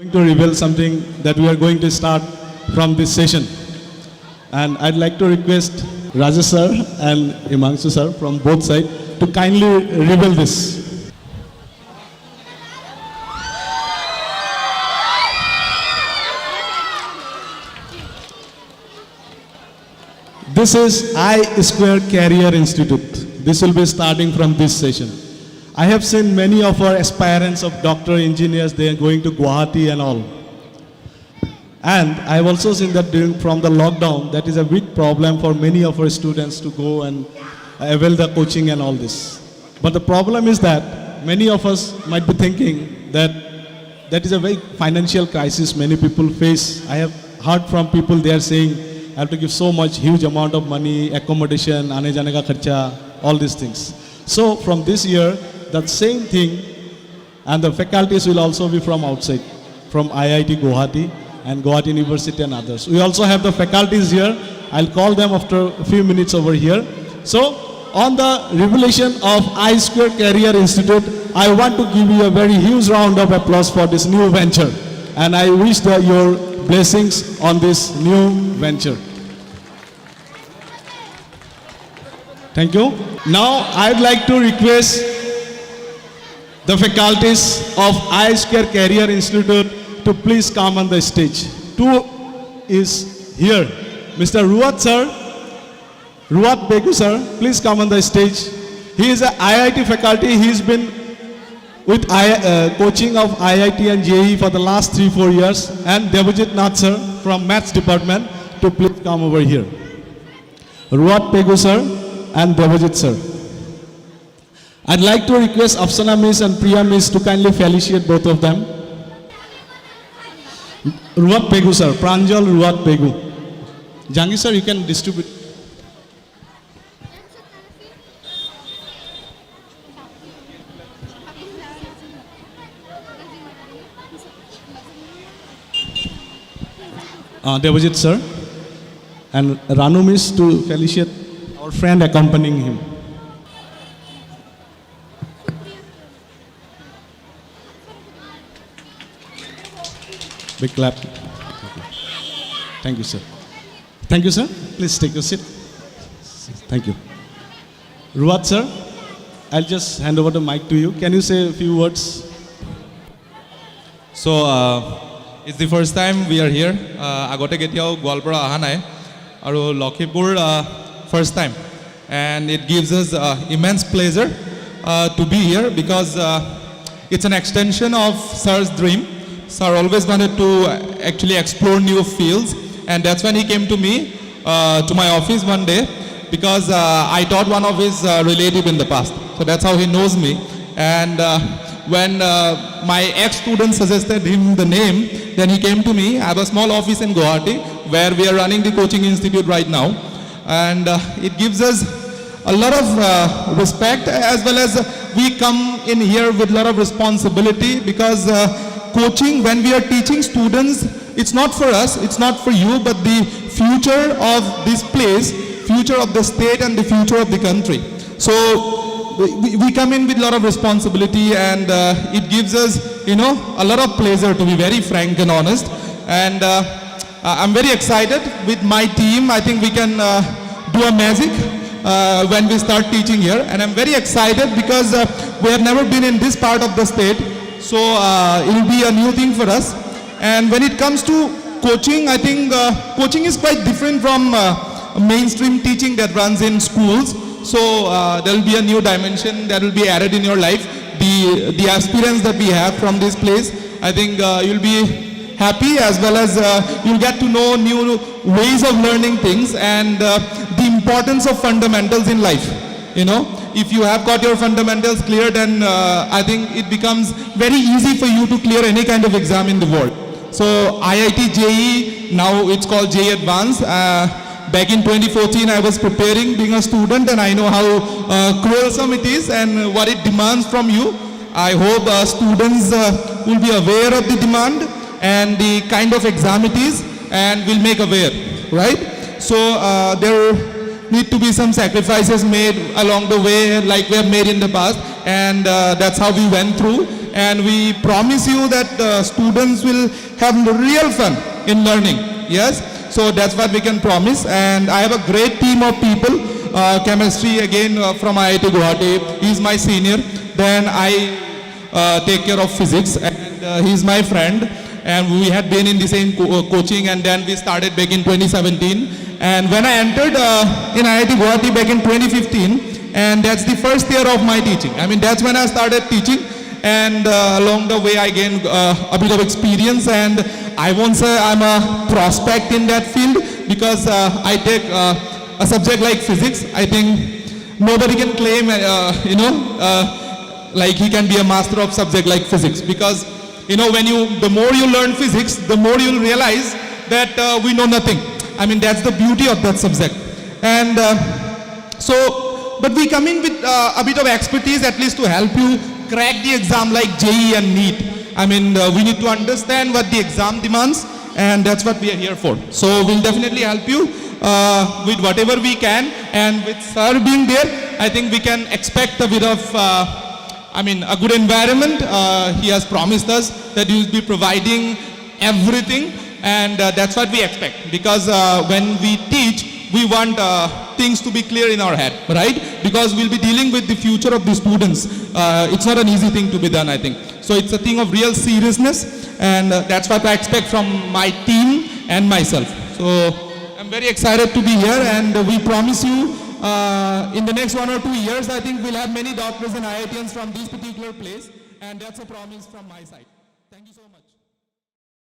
Going to reveal something that we are going to start from this session. And I'd like to request Rajesh sir and Himanshu sir from both sides to kindly reveal this. This is I Square Career Institute. This will be starting from this session. I have seen many of our aspirants of doctor, engineers, they are going to Guwahati and all. And I have also seen that from the lockdown, that is a big problem for many of our students to go and avail the coaching and all this. But the problem is that many of us might be thinking that that is a very financial crisis many people face. I have heard from people, they are saying, I have to give so much, huge amount of money, accommodation, aane jane ka kharcha, all these things. So from this year, that same thing, and the faculties will also be from outside, from IIT Guwahati and Guwahati University and others. We also have the faculties here. I'll call them after a few minutes over here. So on the revelation of I Square Career Institute, I want to give you a very huge round of applause for this new venture. And I wish your blessings on this new venture. Thank you. Now I'd like to request the faculties of I Square Career Institute to please come on the stage. Two is here. Mr. Ruat sir, Ruat Begu sir, please come on the stage. He is an IIT faculty. He's been with coaching of IIT and JEE for the last 3-4 years. And Devajit Nath sir from Maths Department to please come over here. Ruat Begu sir and Devajit sir. I'd like to request Afsana Miss and Priya Miss to kindly felicitate both of them. Ruat Pegu sir, Pranjal Ruat Pegu. Jangi sir, you can distribute. Devajit sir and Ranu Miss to felicitate our friend accompanying him. Big clap. Thank you, sir. Thank you, sir. Please take your seat. Thank you. Ruat, sir, I'll just hand over the mic to you. Can you say a few words? So, it's the first time we are here. Agote ketiao Gwalpara aha nai. Aru Lakhipur first time. And it gives us immense pleasure to be here because it's an extension of Sir's dream. Sir always wanted to actually explore new fields, and that's when he came to me, to my office one day, because I taught one of his relative in the past. So that's how he knows me. And when my ex-student suggested him the name, then he came to me. I have a small office in Guwahati where we are running the coaching institute right now. And it gives us a lot of respect, as well as we come in here with a lot of responsibility, because coaching, when we are teaching students, it's not for us, it's not for you, but the future of this place, future of the state and the future of the country. So we come in with a lot of responsibility, and it gives us, a lot of pleasure, to be very frank and honest. And I'm very excited with my team. I think we can do a magic when we start teaching here. And I'm very excited because we have never been in this part of the state. So it will be a new thing for us. And when it comes to coaching, I think coaching is quite different from mainstream teaching that runs in schools. So there will be a new dimension that will be added in your life. The aspirants that we have from this place, I think you'll be happy, as well as you'll get to know new ways of learning things, and the importance of fundamentals in life. If you have got your fundamentals clear, then I think it becomes very easy for you to clear any kind of exam in the world. So IIT JEE, now it's called JEE Advanced. Back in 2014, I was preparing being a student, and I know how cruelsome it is and what it demands from you. I hope students will be aware of the demand and the kind of exam it is, and will make aware, right? So there need to be some sacrifices made along the way, like we have made in the past, and that's how we went through. and we promise you that students will have real fun in learning. Yes, so that's what we can promise. And I have a great team of people. Chemistry again from IIT Guwahati. He's my senior. Then I take care of physics, and he's my friend. And we had been in the same coaching, and then we started back in 2017. And when I entered in IIT Guwahati back in 2015, and that's the first year of my teaching. I mean, that's when I started teaching, and along the way I gained a bit of experience. And I won't say I'm a prospect in that field, because I take a subject like physics. I think nobody can claim, like he can be a master of subject like physics, because the more you learn physics, the more you'll realize that we know nothing. I mean, that's the beauty of that subject. And but we come in with a bit of expertise, at least to help you crack the exam like JEE and NEET. I mean, we need to understand what the exam demands, and that's what we are here for. So we'll definitely help you with whatever we can, and with sir being there, I think we can expect a bit of a good environment. He has promised us that he will be providing everything, and that's what we expect, because when we teach, we want things to be clear in our head, right? Because we'll be dealing with the future of the students. It's not an easy thing to be done, I think. So it's a thing of real seriousness, and that's what I expect from my team and myself. So I'm very excited to be here, and we promise you in the next 1 or 2 years, I think we'll have many doctors and IITians from this particular place, and that's a promise from my side.